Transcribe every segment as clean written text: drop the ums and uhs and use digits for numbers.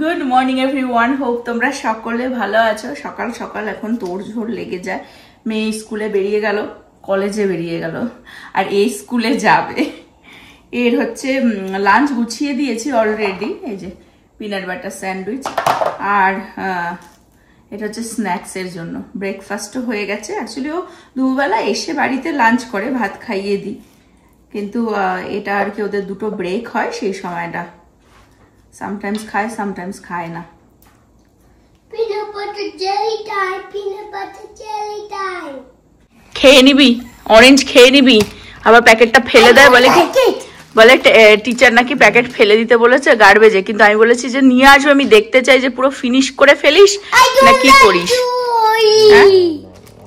Good morning everyone, hope তোমরা সকলে ভালো আছো। সকাল সকাল এখন তোড়ঝোড় লেগে যায়। মেয়ে স্কুলে বেরিয়ে গেল, কলেজে বেরিয়ে গেল, আর এই স্কুলে যাবে। এর হচ্ছে লাঞ্চ গুছিয়ে দিয়েছি অলরেডি। এই যে পিনাট বাটার স্যান্ডউইচ, আর এটা হচ্ছে স্ন্যাক্সের জন্য। ব্রেকফাস্টও হয়ে গেছে। অ্যাকচুয়ালি ও দুবেলা এসে বাড়িতে লাঞ্চ করে, ভাত খাইয়ে দিই, কিন্তু এটা আর কি ওদের দুটো ব্রেক হয় সেই সময়টা। Sometimes খায়, sometimes খায় না। Peanut butter jelly time, peanut butter jelly time. খেয়ে নিবি, অরেঞ্জ খেয়ে নিবি, আবার প্যাকেটটা ফেলে দেয় বলে কি, বলে টিচার নাকি প্যাকেট ফেলে দিতে বলেছে গার্বেজে, কিন্তু আমি বলেছি যে নিয়ে আসবে, আমি দেখতে চাই যে পুরো ফিনিশ করে ফেলিস না কি করিস।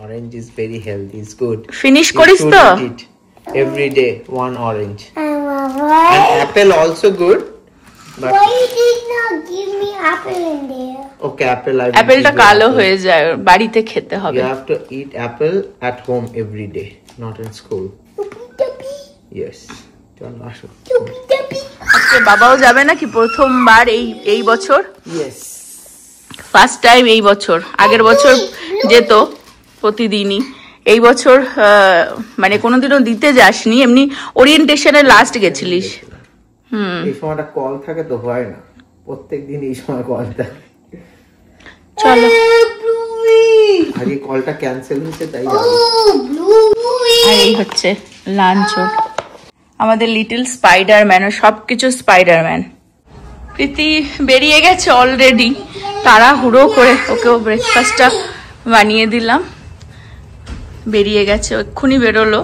Orange is very healthy, it's good. Finish করিস তো? Every day one orange. And apple also good. But Why you did not give me apple in there? okay, apple I will অ্যাপেলটা give you কালো apple. হয়ে যায়, বাড়িতে খেতে হবে। You have to eat apple at home every day, not in school. Tuppy, Yes. চলো আসো। tuppy, tuppy. আজকে বাবাও যাবে নাকি প্রথমবার এই বছর? Yes. ফার্স্ট টাইম এই বছর। আগের বছর যেত প্রতিদিনই, এই বছর মানে কোনোদিনও দিতে যাসনি, এমনি ওরিয়েন্টেশনে লাস্ট গেছিলিস। এই সময়টা কল থাকে তো হয় না, প্রত্যেকদিন এই সময় কল থাকে। চলো, আগে কলটা ক্যান্সেল হয়েছে তাই যাবো। Oh, bluey. আর এই হচ্ছে লাঞ্চ। আমাদের লিটল স্পাইডারম্যান, ও সবকিছু স্পাইডারম্যান। প্রীতি বেরিয়ে গেছে অলরেডি, তাড়াহুড়ো করে ওকেও ব্রেকফাস্টটা বানিয়ে দিলাম। বেরিয়ে গেছে, এক্ষুনি বেরোলো।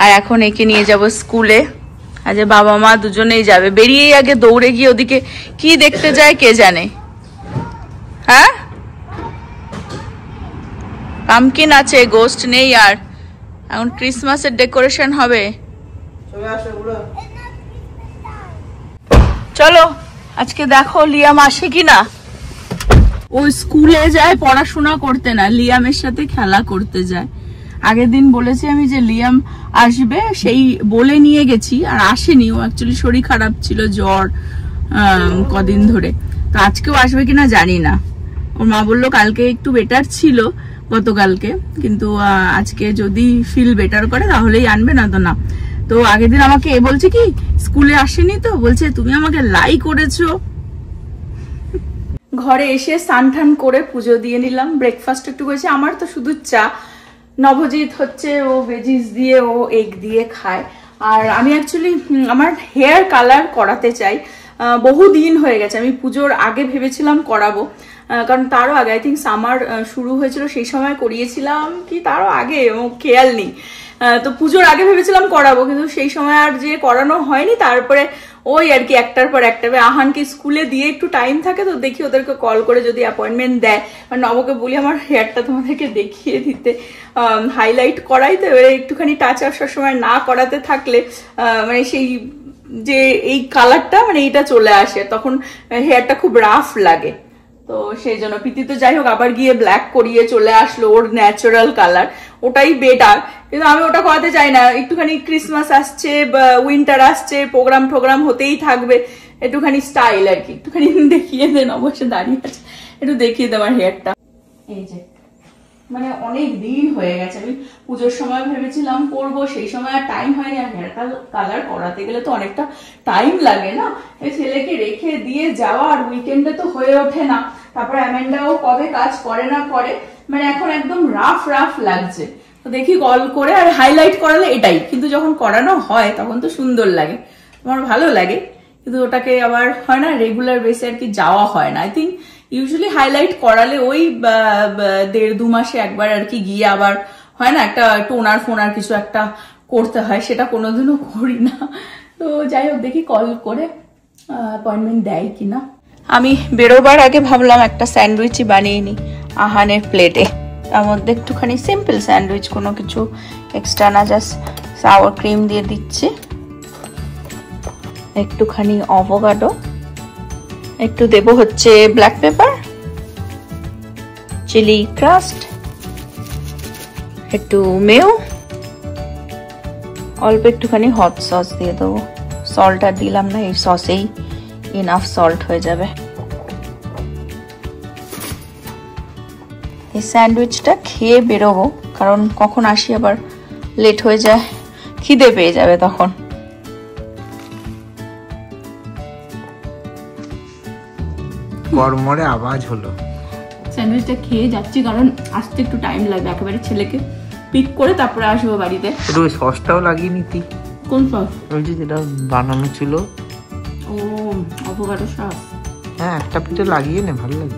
আর এখন একে নিয়ে যাব স্কুলে। আজ বাবা মা দুজনেই যাবে। বেরিয়েই আগে দৌড়ে গিয়ে ওদিকে কি দেখতে যায় কে জানে। হ্যাঁ, পামকিন আছে, গোস্ট নেই। আর এখন ক্রিসমাসের ডেকোরেশন হবে। চলো আজকে দেখো লিয়াম আসে কিনা। ও স্কুলে যায় পড়াশোনা করতে না, লিয়ামের সাথে খেলা করতে যায়। আগের দিন বলেছি আমি যে লিয়াম আসবে, সেই বলে নিয়ে গেছি, আর আসেনি। ও অ্যাকচুয়ালি শরীর খারাপ ছিল, জ্বর কদিন ধরে। তো আজকেও আসবে কিনা জানি না। ওর মা বললো কালকে একটু বেটার ছিল, গতকালকে, কিন্তু আজকে যদি ফিল বেটার করে তাহলেই আনবে, না তো না। তো আগের দিন আমাকে বলছে কি স্কুলে আসেনি, তো বলছে তুমি আমাকে লাই করেছো। ঘরে এসে স্নান টান করে পুজো দিয়ে নিলাম। ব্রেকফাস্ট একটু করেছি, আমার তো শুধু চা। নবজিৎ হচ্ছে ও ভেজিস দিয়ে, ও এগ দিয়ে খায়। আর আমি অ্যাকচুয়ালি আমার হেয়ার কালার করাতে চাই, বহুদিন হয়ে গেছে। আমি পুজোর আগে ভেবেছিলাম করাবো, কারণ তারও আগে, আই থিঙ্ক সামার শুরু হয়েছিল সেই সময় করিয়েছিলাম, কি তারও আগে খেয়াল নেই। তো পুজোর আগে ভেবেছিলাম করাবো, কিন্তু সেই সময় আর যে করানো হয়নি। তারপরে ওই আর কি একটার পর একটা, আহানকে স্কুলে দিয়ে একটু টাইম থাকে, তো দেখি ওদেরকে কল করে যদি অ্যাপয়েন্টমেন্ট দেয়। আর নবকে বলি আমার হেয়ারটা তোমাদেরকে দেখিয়ে দিতে, হাইলাইট করাই, তো এবারে একটুখানি টাচ আপ সবসময় না করাতে থাকলে মানে সেই যে এই কালারটা মানে এইটা চলে আসে, তখন হেয়ারটা খুব রাফ লাগে। তো সেই জন্য প্রীতি তো যাই হোক আবার গিয়ে ব্ল্যাক করিয়ে চলে আসলো, ওর ন্যাচারাল কালার, ওটাই বেটার। কিন্তু আমি ওটা করাতে চাই না। একটুখানি ক্রিসমাস আসছে, উইন্টার আসছে, প্রোগ্রাম হতেই থাকবে, একটুখানি স্টাইল আর কি। একটুখানি দেখিয়ে দেন, অবশ্যই দাঁড়িয়ে আছে, একটু দেখিয়ে দেন আমার হেয়ারটা। এই যে মানে অনেক দিন হয়ে গেছে, আমি পুজোর সময় ভেবেছিলাম করবো, সেই সময় আর টাইম হয়নি। আর হেয়ার কালার করাতে গেলে তো অনেকটা টাইম লাগে না, এই ছেলেকে রেখে দিয়ে যাওয়া, আর উইকেন্ডে তো হয়ে ওঠে না। তারপরে অ্যামেন্ডাও কবে কাজ করে না করে, মানে এখন একদম রাফ লাগছে। তো দেখি কল করে, আর হাইলাইট করালে এটাই, কিন্তু যখন করানো হয় তখন তো সুন্দর লাগে, আমার ভালো লাগে। কিন্তু ওটাকে আবার হয় না রেগুলার বেসে আর কি যাওয়া হয় না। আই থিঙ্ক ইউজুয়ালি হাইলাইট করালে ওই 1.5-2 মাসে একবার আর কি গিয়ে আবার হয় না একটা টোনার ফোনার কিছু একটা করতে হয়, সেটা কোনোদিনও করি না। তো যাই হোক দেখি কল করে অ্যাপয়েন্টমেন্ট দেয় কিনা। আমি বেরোবার আগে ভাবলাম একটা স্যান্ডউইচই বানিয়ে নিই আহানের প্লেটে। তার মধ্যে একটুখানি সিম্পল স্যান্ডউইচ, কোনো কিছু এক্সট্রা না, জাস্ট সাওয়ার ক্রিম দিয়ে দিচ্ছি, একটুখানি অ্যাভোকাডো, একটু দেব হচ্ছে ব্ল্যাক পেপার, চিলি ক্রাস্ট, একটু মেও, অল্প একটুখানি হট সস দিয়ে দেবো। সল্ট আর দিলাম না, এই সসেই ইনাফ সল্ট হয়ে যাবে। এই স্যান্ডউইচটা খেয়ে বেরোবো, কারণ কখন আসি আবার লেট হয়ে যায়, খিদে পেয়ে যাবে তখন। কর্মরে আওয়াজ হলো। স্যান্ডউইচটা খেয়ে যাচ্ছি, কারণ আসতে একটু টাইম লাগবে। একেবারে ছেলেকে পিক করে তারপরে আসবো বাড়িতে। একটু ওই সসটাও লাগিয়ে নিতি। কোন সস? ওই যে যেটা বানানো ছিল। ও, অ্যাভোকাডো সস। হ্যাঁ, একটা পিঠে লাগিয়ে নে, ভালো লাগে।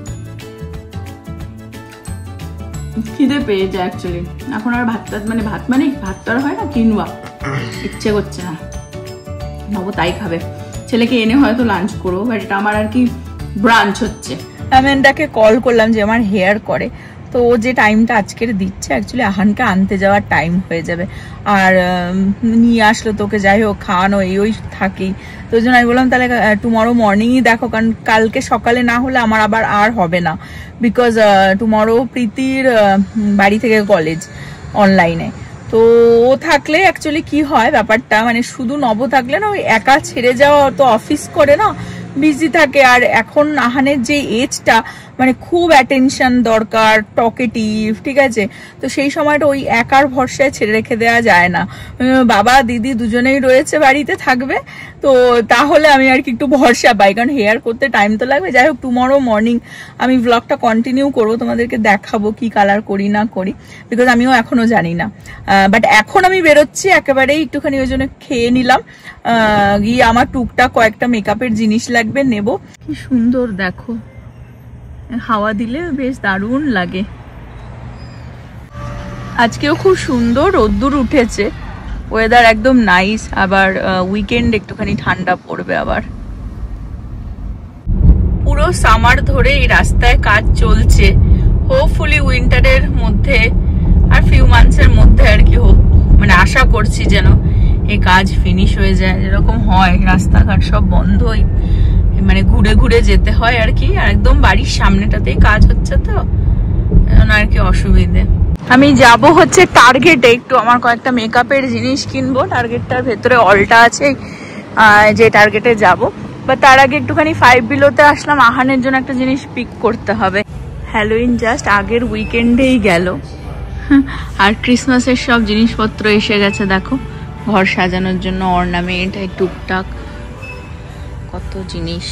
খিদে পেয়ে যায় অ্যাকচুয়ালি এখন। আর ভাত তো আর হয় না, কিনুয়া ইচ্ছে করছে না। নব তাই খাবে, ছেলেকে এনে হয়তো লাঞ্চ করবো, বাট এটা আমার আর কি ব্রাঞ্চ হচ্ছে। অ্যামেন্ডাকে কল করলাম যে আমার হেয়ার করে, তো ও যে টাইমটা আজকের দিচ্ছে অ্যাকচুয়ালি আহানকে আনতে যাওয়ার টাইম হয়ে যাবে, আর নিয়ে আসলো তোকে, যাই হোক খাওয়ানো ওই থাকেই। তো ওই জন্য আমি বললাম তাহলে টুমরো মর্নিংই দেখো, কারণ কালকে সকালে না হলে আমার আবার আর হবে না, বিকজ টুমরো প্রীতির বাড়ি থেকে কলেজ অনলাইনে। তো ও থাকলে অ্যাকচুয়ালি কি হয় ব্যাপারটা, মানে শুধু নব থাকলে না, ওই একা ছেড়ে যাওয়া, তো অফিস করে না, বিজি থাকে। আর এখন আহানের যে এজটা, মানে খুব অ্যাটেনশন দরকার, টকেটিভ, ঠিক আছে। তো সেই সময়টা ওই একার ভরসায় ছেড়ে রেখে দেওয়া যায় না। বাবা দিদি দুজনেই রয়েছে বাড়িতে, থাকবে, তো তাহলে আমি আর কি একটু ভরসা পাই, কারণ হেয়ার করতে টাইম তো লাগবে। যাই হোক টুমরো মর্নিং আমি ব্লগটা কন্টিনিউ করবো, তোমাদেরকে দেখাবো কি কালার করি না করি, বিকজ আমিও এখনো জানি না। বাট এখন আমি বেরোচ্ছি একেবারেই একটুখানি, ওই জন্য খেয়ে নিলাম, গিয়ে আমার টুকটাক কয়েকটা মেকআপের জিনিস লাগবে, নেব। কি সুন্দর দেখো, হাওয়া দিলে বেশ দারুণ লাগে। আজকেও খুব সুন্দর রোদ্দুর উঠেছে, ওয়েদার একদম নাইস। আবার উইকেন্ড একটুখানি ঠান্ডা পড়বে আবার। পুরো সামার ধরে এই রাস্তায় কাজ চলছে, হোপফুলি উইন্টারের মধ্যে আর ফিউ মান্থসের মধ্যে আর কি মানে আশা করছি যেন এই কাজ ফিনিশ হয়ে যায়। যেরকম হয় রাস্তাঘাট সব বন্ধই, মানে ঘুরে ঘুরে যেতে হয় আর কি। আর একদম বাড়ির সামনেটাতেই কাজ হচ্ছে, তো আর কি অসুবিধে। আমি যাব হচ্ছে টার্গেটে, একটু আমার কয়েকটা মেকআপের জিনিস কিনবো। টার্গেটটার ভেতরে অলটা আছে, যে টার্গেটে যাব। বা তার আগে একটুখানি 5 বিলোতে আসলাম, আহানের জন্য একটা জিনিস পিক করতে হবে। হ্যালোইন জাস্ট আগের উইকেন্ডেই গেল, আর ক্রিসমাসের সব জিনিসপত্র এসে গেছে দেখো, ঘর সাজানোর জন্য অর্নামেন্ট, টুকটাক কত জিনিস।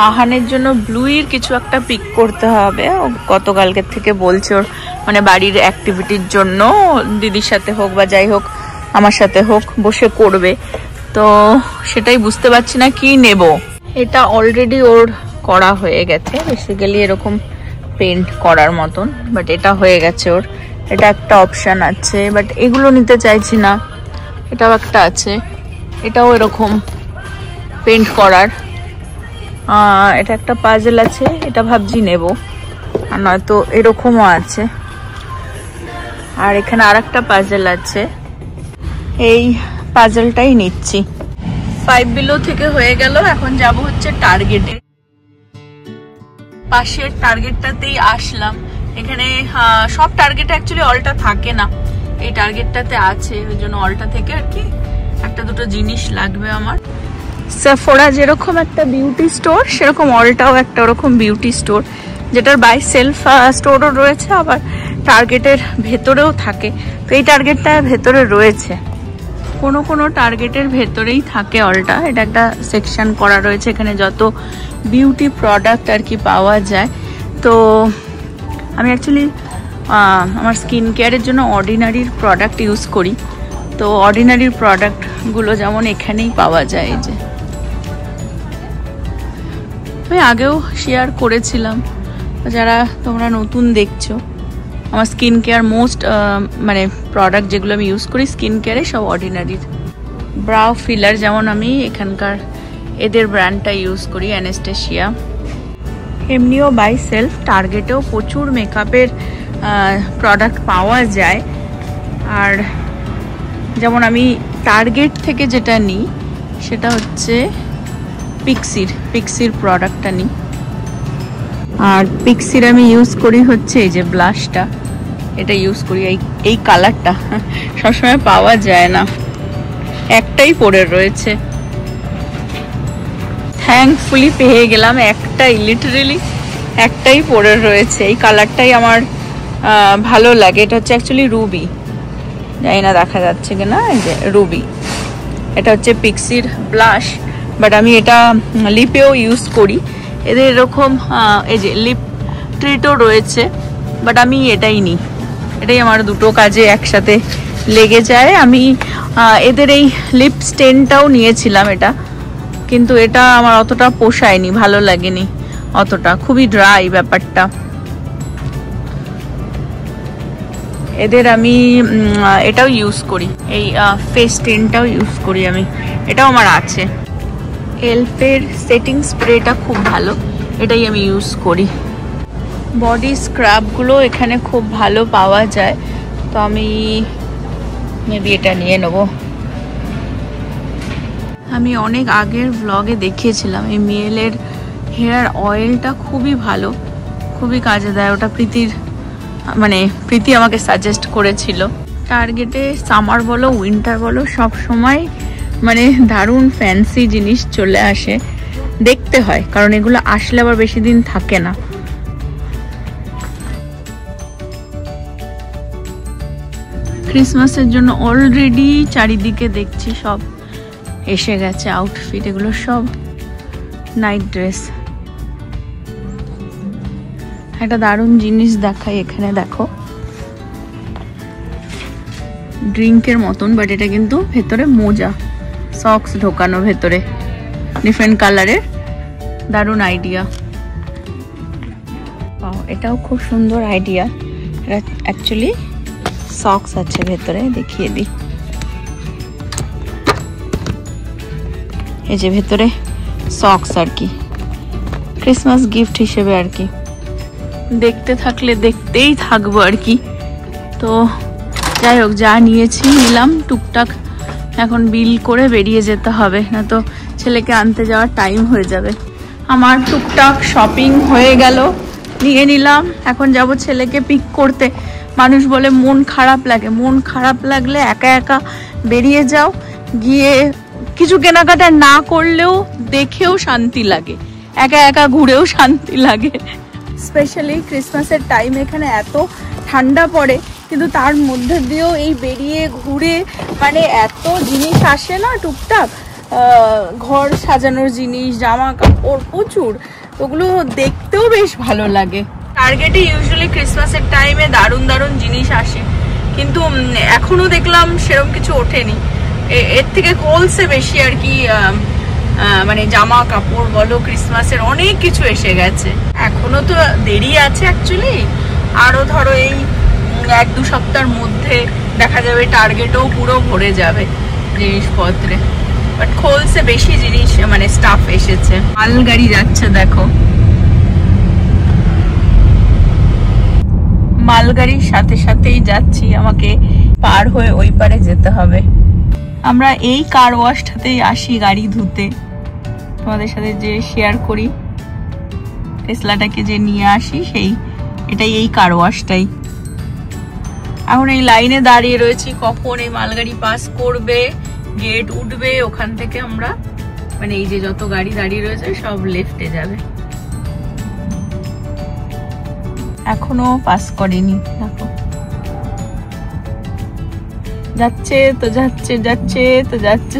আহানের জন্য ব্লুইর কিছু একটা পিক করতে হবে, ও গতকালকের থেকে বলছে ওর মানে বাড়ির অ্যাক্টিভিটির জন্য দিদির সাথে হোক বা যাই হোক আমার সাথে হোক বসে করবে, তো সেটাই বুঝতে পারছি না কি নেব। এটা অলরেডি ওর করা হয়ে গেছে, বেসিক্যালি এরকম পেন্ট করার মতন, বাট এটা হয়ে গেছে ওর। এটা একটা অপশন আছে, বাট এগুলো নিতে চাইছি না। এটাও একটা আছে, এটাও এরকম পেন্ট করার। এটা একটা পাজেল আছে, এটা ভাবছি নেব, আর নয়তো এরকমও আছে। আর এখানে আর একটা পাজেল আছে, এই পাজেলটাই নিচ্ছি। 5 বিলো থেকে হয়ে গেল, এখন যাব হচ্ছে টার্গেটে। পাশের টার্গেটটাতেই আসলাম। এখানে সব টার্গেটে অ্যাকচুয়ালি অলটা থাকে না, এই টার্গেটটাতে আছে, ওই জন্য অলটা থেকে আর কি একটা দুটো জিনিস লাগবে আমার। সেফোরা যেরকম একটা বিউটি স্টোর, সেরকম অলটাও একটা ওরকম বিউটি স্টোর, যেটার বাই সেলফ স্টোরও রয়েছে, আবার টার্গেটের ভেতরেও থাকে। তো এই টার্গেটটা ভেতরে রয়েছে, কোনো কোনো টার্গেটের ভেতরেই থাকে অলটা। এটা একটা সেকশন করা রয়েছে, এখানে যত বিউটি প্রোডাক্ট আর কি পাওয়া যায়। তো আমি অ্যাকচুয়ালি আমার স্কিন কেয়ারের জন্য অর্ডিনারির প্রোডাক্ট ইউজ করি, তো অর্ডিনারির প্রোডাক্টগুলো যেমন এখানেই পাওয়া যায়। এই যে আমি আগেও শেয়ার করেছিলাম, যারা তোমরা নতুন দেখছো, আমার স্কিন কেয়ার মোস্ট মানে প্রোডাক্ট যেগুলো আমি ইউজ করি স্কিন কেয়ারে সব অর্ডিনারির। ব্রাউ ফিলার যেমন আমি এখানকার এদের ব্র্যান্ডটা ইউজ করি, অ্যানাস্টেশিয়া। এমনিও বাই সেলফ টার্গেটেও প্রচুর মেকআপের প্রোডাক্ট পাওয়া যায়। আর যেমন আমি টার্গেট থেকে যেটা নিই সেটা হচ্ছে পিক্সির প্রোডাক্টটা নিই। আর পিক্সির আমি ইউজ করি হচ্ছে এই যে ব্লাশটা, এটা ইউজ করি। এই কালারটা সবসময় পাওয়া যায় না, একটাই পরে রয়েছে। থ্যাঙ্কফুলি পেয়ে গেলাম একটাই, লিটারেলি একটাই পরে রয়েছে। এই কালারটাই আমার ভালো লাগে। এটা হচ্ছে অ্যাকচুয়ালি রুবি, জানি না দেখা যাচ্ছে কিনা, এই যে রুবি। এটা হচ্ছে পিক্সির ব্লাশ, বাট আমি এটা লিপেও ইউজ করি। এদের এরকম এই যে লিপ ট্রিটও রয়েছে, বাট আমি এটাই নিই। এটাই আমার দুটো কাজে একসাথে লেগে যায়। আমি এদের এই লিপ স্টেনটাও নিয়েছিলাম এটা, কিন্তু এটা আমার অতটা পোষায়নি, ভালো লাগেনি অতটা, খুবই ড্রাই ব্যাপারটা। এদের আমি এটাও ইউজ করি, এই ফেস স্টেনটাও ইউজ করি আমি, এটাও আমার আছে। এলফের সেটিং স্প্রেটা খুব ভালো, এটাই আমি ইউজ করি। বডি স্ক্রাবগুলো এখানে খুব ভালো পাওয়া যায়, তো আমি মেবি এটা নিয়ে নেব। আমি অনেক আগের ব্লগে দেখিয়েছিলাম এই মিয়েলের হেয়ার অয়েলটা খুবই ভালো, খুবই কাজে দেয়। ওটা প্রীতি আমাকে সাজেস্ট করেছিল। টার্গেটে সামার বলো উইন্টার বলো সব সময় মানে দারুণ ফ্যান্সি জিনিস চলে আসে, দেখতে হয়, কারণ এগুলো আসলে আবার বেশি দিন থাকে না। ক্রিসমাসের জন্য অলরেডি চারিদিকে দেখছি সব এসে গেছে আউটফিট, এগুলো সব নাইট ড্রেস। একটা দারুণ জিনিস দেখাই, এখানে দেখো, ড্রিঙ্কের মতন, বাট এটা কিন্তু ভেতরে মোজা, সক্স ঢোকানো ভেতরে, ডিফারেন্ট কালারের, দারুণ আইডিয়া। এটাও খুব সুন্দর আইডিয়া। এটা অ্যাকচুয়ালি সক্স আছে ভেতরে, দেখিয়ে দিই। এই যে ভেতরে সক্স আর কি, ক্রিসমাস গিফট হিসেবে আর কি। দেখতে থাকলে দেখতেই থাকবো আর কি। তো যাই হোক, যা নিয়েছি নিলাম, টুকটাক এখন বিল করে বেরিয়ে যেতে হবে, না তো ছেলেকে আনতে যাওয়ার টাইম হয়ে যাবে। আমার টুকটাক শপিং হয়ে গেল, নিয়ে নিলাম। এখন যাব ছেলেকে পিক করতে। মানুষ বলে মন খারাপ লাগে, মন খারাপ লাগলে একা একা বেরিয়ে যাও, গিয়ে কিছু কেনাকাটা না করলেও দেখেও শান্তি লাগে, একা একা ঘুরেও শান্তি লাগে। স্পেশালি ক্রিসমাসের টাইম এখানে এত ঠান্ডা পড়ে, কিন্তু তার মধ্যে দিয়েও এই বেরিয়ে ঘুরে মানে এত জিনিস আসে না টুকটাক, ঘর সাজানোর জিনিস, জামা কাপড় প্রচুর, ওগুলো দেখতেও বেশ ভালো লাগে। টার্গেটে ইউজুয়ালি ক্রিসমাসের টাইমে দারুণ দারুণ জিনিস আসে, কিন্তু এখনো দেখলাম সেরকম কিছু ওঠেনি। এর থেকে কোলসে বেশি আর কি, মানে জামা কাপড় বলো, ক্রিসমাসের অনেক কিছু এসে গেছে। এখনো তো দেরি আছে অ্যাকচুয়ালি, আরো ধরো এই 1-2 সপ্তাহের মধ্যে দেখা যাবে টার্গেটও পুরো ভরে যাবে জিনিসপত্রে, বাট কোলসে বেশি জিনিস মানে স্টাফ এসেছে। মালগাড়ি যাচ্ছে দেখো, মালগাড়ির সাথে সাথেই যাচ্ছি, আমাকে পার হয়ে ওই পারে যেতে হবে। আমরা এই কার ওয়াশটাতেই আসি গাড়ি ধুতে, তোমাদের সাথে যে শেয়ার করি, টেসলাটাকে যে নিয়ে আসি, এটাই এই কার ওয়াশটাই। এখন এই লাইনে দাঁড়িয়ে রয়েছি, কখন এই মালগাড়ি পাস করবে, গেট উঠবে, ওখান থেকে আমরা মানে এই যে যত গাড়ি দাঁড়িয়ে রয়েছে সব লেফটে যাবে। এখনো পাস করেনি, দেখো যাচ্ছে তো যাচ্ছে, যাচ্ছে তো যাচ্ছে।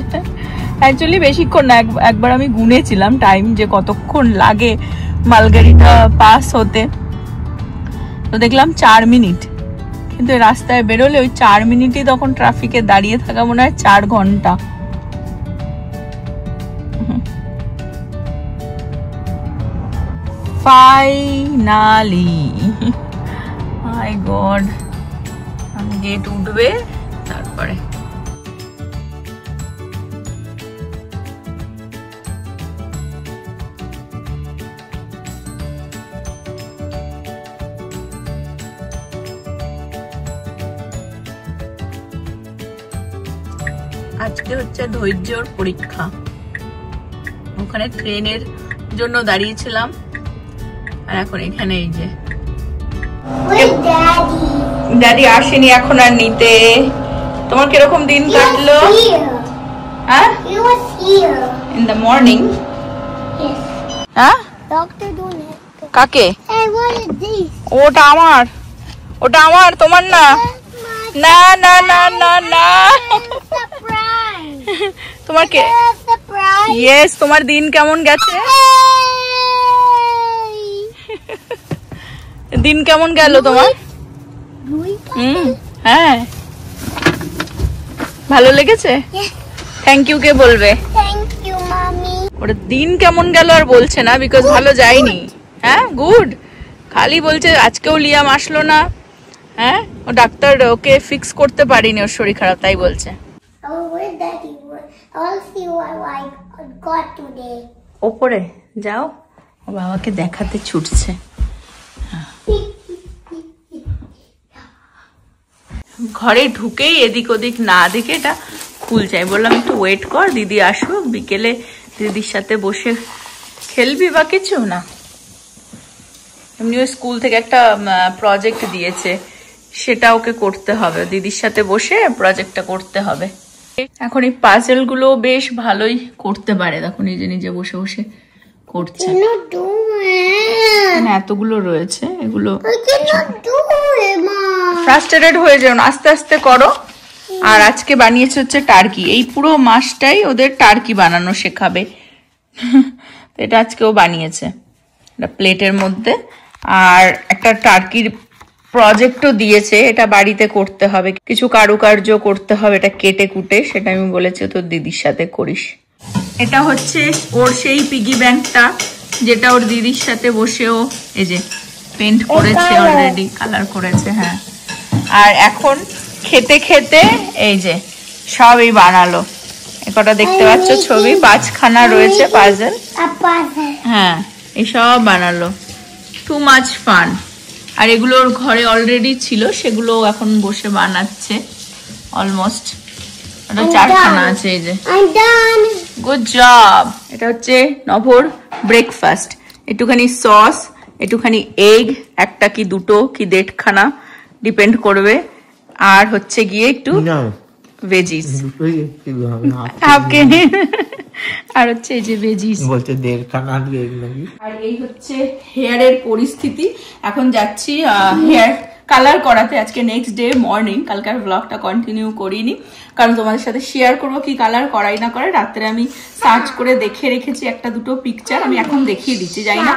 অ্যাকচুয়ালি বেশিক্ষণ না, একবার আমি গুনেছিলাম টাইম যে কতক্ষণ লাগে মালগাড়িটা পাস হতে, তো দেখলাম 4 মিনিট, কিন্তু রাস্তায় বেরোলে ওই 4 মিনিটই তখন ট্রাফিকে দাঁড়িয়ে থাকা মনে হয় 4 ঘন্টা। ফাইনালি, মাই গড, গেট উঠবে তারপরে। আজকে হচ্ছে ধৈর্যর পরীক্ষা। ওখানে ট্রেনের জন্য দাঁড়িয়েছিলাম, আর এখন এখানে এই যে ড্যাডি আসেনি এখন আর নিতে। তোমার কিরকম দিন কাটলো? হ্যাঁ, ইন দ্য মর্নিং। হ্যাঁ Doctor don't have to. কাকে? Hey, what is this? ওটা আমার, ওটা আমার, তোমার না। না না না না না Surprise! তোমার কে? Surprise! ইয়েস, তোমার দিন কেমন গেছে? দিন কেমন গেল তোমার? হ্যাঁ, ভালো লেগেছে? থ্যাংক ইউ কে বলবে? Thank you, mommy. ওটা দিন কেমন গেল আর বলছে না, বিকজ ভালো যায়নি। হ্যাঁ, গুড। খালি বলছে আজকেও লিয়াম আসলো না। হ্যাঁ, ও ডাক্তার ওকে ফিক্স করতে পারিনি, ওর শরীর খারাপ, তাই বলছে। Oh, where daddy was. I'll see what I got today. ওপরে যাও, ও বাবাকে দেখাতে ছুটছে। ঘরে ঢুকেই এদিক ওদিক না দেখে এটা খুলছে। বললাম একটু ওয়েট কর, দিদি আসুক, বিকেলে দিদির সাথে বসে খেলবি বা কিছু না। এমনিও স্কুল থেকে একটা প্রজেক্ট দিয়েছে, সেটা ওকে করতে হবে, দিদির সাথে বসে প্রজেক্টটা করতে হবে। এখন এই পাজেল গুলো বেশ ভালোই করতে পারে, দেখো নিজে নিজে বসে বসে করছে। Cannot do it. এতগুলো রয়েছে, এগুলো I cannot do it, mom. Frustrated হয়ে যাও না, আস্তে আস্তে করো। আর আজকে বানিয়েছে হচ্ছে টার্কি, এই পুরো মাসটাই ওদের টার্কি বানানো শেখাবে। এটা আজকেও বানিয়েছে এটা প্লেটের মধ্যে, আর একটা টার্কির প্রজেক্টও দিয়েছে, এটা বাড়িতে করতে হবে, কিছু কারুকার্য করতে হবে, এটা কেটে কুটে, সেটা আমি বলেছি তোর দিদির সাথে করিস। এটা হচ্ছে ওর সেই পিগি ব্যাংকটা, যেটা ওর দিদির সাথে বসেও এই যে পেন্ট করেছে, অলরেডি কালার করেছে। হ্যাঁ, আর এখন খেতে খেতে এই যে সব এই বানালো। একটা দেখতে পাচ্ছ ছবি, 5খানা রয়েছে পাজেল। A puzzle. হ্যাঁ, এই সব বানালো, টু মাচ ফান। আর এগুলো ওর ঘরে অলরেডি ছিল, সেগুলো এখন বসে বানাচ্ছে অলমোস্ট। এটা 4খানা আছে এই যে। I'm done. Good job. এটা হচ্ছে নভোর ব্রেকফাস্ট, একটুখানি সস, একটুখানি এগ, একটা কি দুটো কি 1.5খানা ডিপেন্ড করবে, আর হচ্ছে গিয়ে একটু ভেজিস, আর হচ্ছে এই যে ভেজিস বলতে 1.5খানা নাকি। আর এই হচ্ছে হেয়ারের পরিস্থিতি। এখন যাচ্ছি হেয়ার কালার করাতে, আজকে নেক্সট ডে মর্নিং। কালকার ব্লগটা কন্টিনিউ করিনি, কারণ তোমাদের সাথে শেয়ার করবো কি কালার করাই না করে। রাত্রে আমি সার্চ করে দেখে রেখেছি একটা দুটো পিকচার, আমি এখন দেখিয়ে দিচ্ছি। যাই না,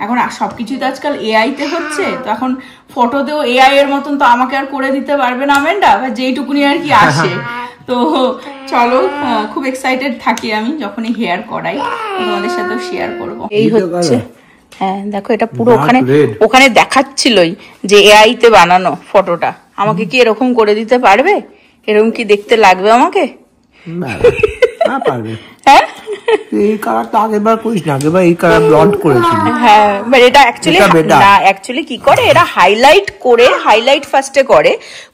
এখন সবকিছুই তো আজকাল এআই তে হচ্ছে, তো এখন ফটোতেও এআই এর মতন তো আমাকে আর করে দিতে পারবে না আমেন্ডা, বা যেইটুকুনি আর কি আসে। তো চলো, খুব এক্সাইটেড থাকি আমি যখনই হেয়ার করাই, তোমাদের সাথেও শেয়ার করবো। এই হচ্ছে, হ্যাঁ দেখো, এটা পুরো ওখানে দেখাচ্ছিলই যে এআই তে বানানো ফটোটা। আমাকে কি এরকম করে দিতে পারবে? এরকম কি দেখতে লাগবে আমাকে? হ্যাঁ, এই কালারটা আগেবার করিস না, আগেবার এই কালার ব্লন্ড করেছিল। হ্যাঁ, বাট এটা অ্যাকচুয়ালি কি করে, এরা হাইলাইট করে, হাইলাইট ফার্স্টে করে,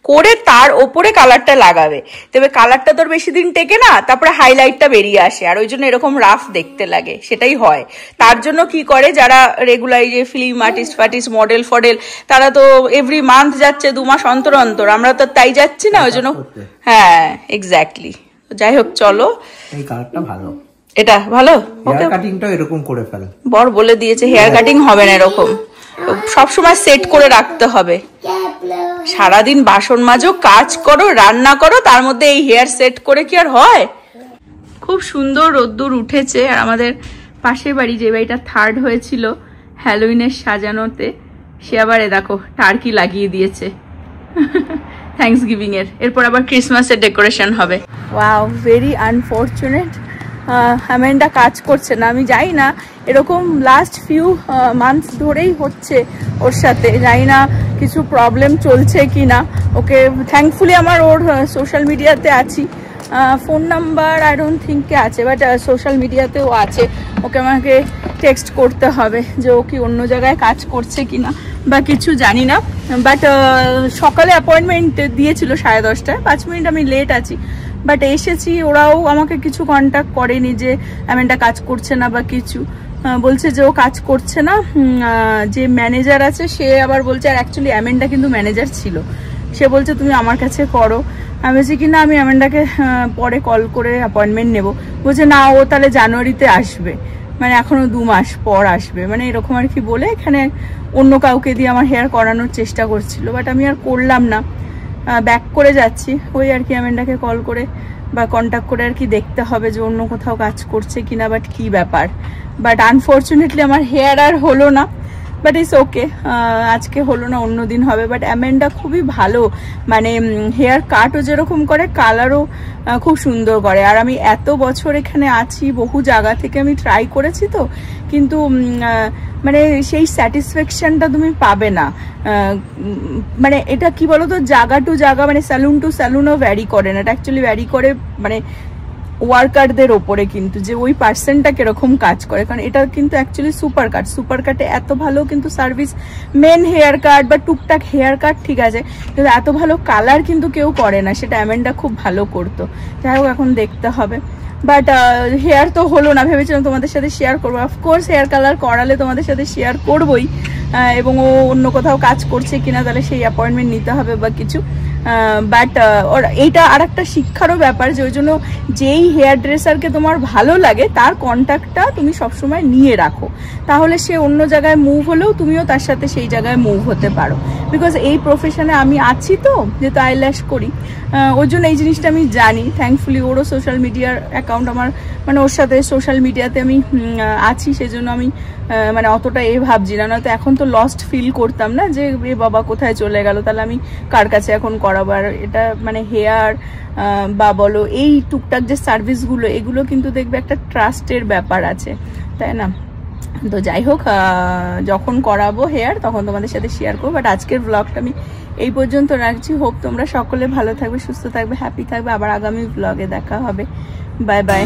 করে তার ওপরে কালারটা লাগাবে। তবে কালারটা তোর বেশি দিন টেকে না, তারপরে হাইলাইটটা বেরিয়ে আসে, আর ওই জন্য এরকম রাফ দেখতে লাগে, সেটাই হয়। তার জন্য কি করে, যারা রেগুলার যে ফিল্ম আর্টিস্ট ফার্টিস্ট, মডেল ফডেল, তারা তো এভরি মান্থ যাচ্ছে, 2 মাস অন্তর অন্তর, আমরা তো তাই যাচ্ছি না, ওই জন্য। হ্যাঁ, এক্স্যাক্টলি। যাই হোক, চলো, এই কালারটা ভালো, এটা ভালো। হেয়ার কাটিংটা এরকম করে ফেল। বর বলে দিয়েছে হেয়ার কাটিং হবে না এরকম, সবসময় সেট করে রাখতে হবে। সারাদিন বাসন মাজো, কাজ করো, রান্না করো, তার মধ্যে এই হেয়ার সেট করে কি আর হয়? খুব সুন্দর রোদ্দুর উঠেছে। আর আমাদের পাশের বাড়ি, যে বাড়িটা 3rd হয়েছিল হ্যালোইনের সাজানোতে, সে আবার দেখো টার্কি লাগিয়ে দিয়েছে থ্যাঙ্কস গিভিং এর। এরপর আবার ক্রিসমাসের ডেকোরেশন হবে। ওয়াও, ভেরি আনফরচুনেট, অ্যামেন্ডা কাজ করছে না। আমি যাই না, এরকম লাস্ট ফিউ মান্থস ধরেই হচ্ছে ওর সাথে, জানি না কিছু প্রবলেম চলছে কি না। ওকে থ্যাঙ্কফুলি আমার ওর সোশ্যাল মিডিয়াতে আছি, phone number I don't think আছে, বাট সোশ্যাল মিডিয়াতেও আছে। ওকে আমাকে টেক্সট করতে হবে যে ও কি অন্য জায়গায় কাজ করছে কিনা বা কিছু, জানি না। বাট সকালে অ্যাপয়েন্টমেন্ট দিয়েছিল 10:30টায়, 5 মিনিট আমি লেট আছি, বাট এসেছি। ওরাও আমাকে কিছু কন্ট্যাক্ট করেনি যে অ্যামেন্ডা কাজ করছে না বা কিছু, বলছে যে ও কাজ করছে না। যে ম্যানেজার আছে সে আবার বলছে, আর অ্যাকচুয়ালি অ্যামেন্ডা কিন্তু ম্যানেজার ছিল, সে বলছে তুমি আমার কাছে করো। আমি বলছি কি না, আমি অ্যামেন্ডাকে পরে কল করে অ্যাপয়েন্টমেন্ট নেব। বলছে না, ও তাহলে জানুয়ারিতে আসবে। মানে এখনো 2 মাস পর আসবে, মানে এরকম আর কি বলে এখানে অন্য কাউকে দিয়ে আমার হেয়ার করানোর চেষ্টা করছিল, বাট আমি আর করলাম না, ব্যাক করে যাচ্ছি। ওই আর কি অ্যামেন্ডাকে কল করে বা কন্ট্যাক্ট করে আর কি দেখতে হবে যে অন্য কোথাও কাজ করছে কিনা, বাট কি ব্যাপার। বাট আনফর্চুনেটলি আমার হেয়ার আর হলো না, বাট ইটস ওকে, আজকে হলো না, অন্য দিন হবে। বাট অ্যামেন্ডা খুবই ভালো, মানে হেয়ার কাটও যেরকম করে কালারও খুব সুন্দর করে। আর আমি এত বছর এখানে আছি, বহু জায়গা থেকে আমি ট্রাই করেছি তো, কিন্তু মানে সেই স্যাটিসফ্যাকশনটা তুমি পাবে না। মানে এটা কি বলতো, জায়গা টু জায়গা, মানে স্যালুন টু স্যালুনও ভ্যারি করে না, এটা অ্যাকচুয়ালি ভ্যারি করে মানে ওয়ার্কারদের ওপরে, কিন্তু যে ওই পার্সনটা কিরকম কাজ করে। কারণ এটা কিন্তু অ্যাকচুয়ালি সুপার কাটে এত ভালো কিন্তু সার্ভিস, মেন হেয়ার কাট বা টুকটাক হেয়ার কাট ঠিক আছে, কিন্তু এত ভালো কালার কিন্তু কেউ করে না, সেটা অ্যামেন্ডা খুব ভালো করতো। যাই হোক, এখন দেখতে হবে। বাট হেয়ার তো হলো না, ভেবেছিলাম তোমাদের সাথে শেয়ার করবো। অফকোর্স হেয়ার কালার করালে তোমাদের সাথে শেয়ার করবোই, এবং ও অন্য কোথাও কাজ করছে কিনা তাহলে সেই অ্যাপয়েন্টমেন্ট নিতে হবে বা কিছু। বাট ওর এইটা আর একটা শিক্ষারও ব্যাপার, যে ওই জন্য যেই হেয়ার ড্রেসারকে তোমার ভালো লাগে তার কন্ট্যাক্টটা তুমি সবসময় নিয়ে রাখো, তাহলে সে অন্য জায়গায় মুভ হলেও তুমিও তার সাথে সেই জায়গায় মুভ হতে পারো। বিকজ এই প্রফেশনে আমি আছি তো, যেহেতু আইল্যাশ করি, ওই জন্য এই জিনিসটা আমি জানি। থ্যাঙ্কফুলি ওরও সোশ্যাল মিডিয়ার অ্যাকাউন্ট আমার, মানে ওর সাথে সোশ্যাল মিডিয়াতে আমি আছি, সেজন্য আমি মানে অতটা ভাবছি না, নয়তো এখন তো লস্ট ফিল করতাম না যে এ বাবা কোথায় চলে গেল, তাহলে আমি কার কাছে এখন করাবো। আর এটা মানে হেয়ার বা বলো এই টুকটাক যে সার্ভিসগুলো, এগুলো কিন্তু দেখবে একটা ট্রাস্টের ব্যাপার আছে, তাই না? তো যাই হোক, যখন করাবো হেয়ার তখন তোমাদের সাথে শেয়ার করবো। বাট আজকের ব্লগটা আমি এই পর্যন্ত রাখছি। হোপ তোমরা সকলে ভালো থাকবে, সুস্থ থাকবে, হ্যাপি থাকবে। আবার আগামী ব্লগে দেখা হবে। Bye bye.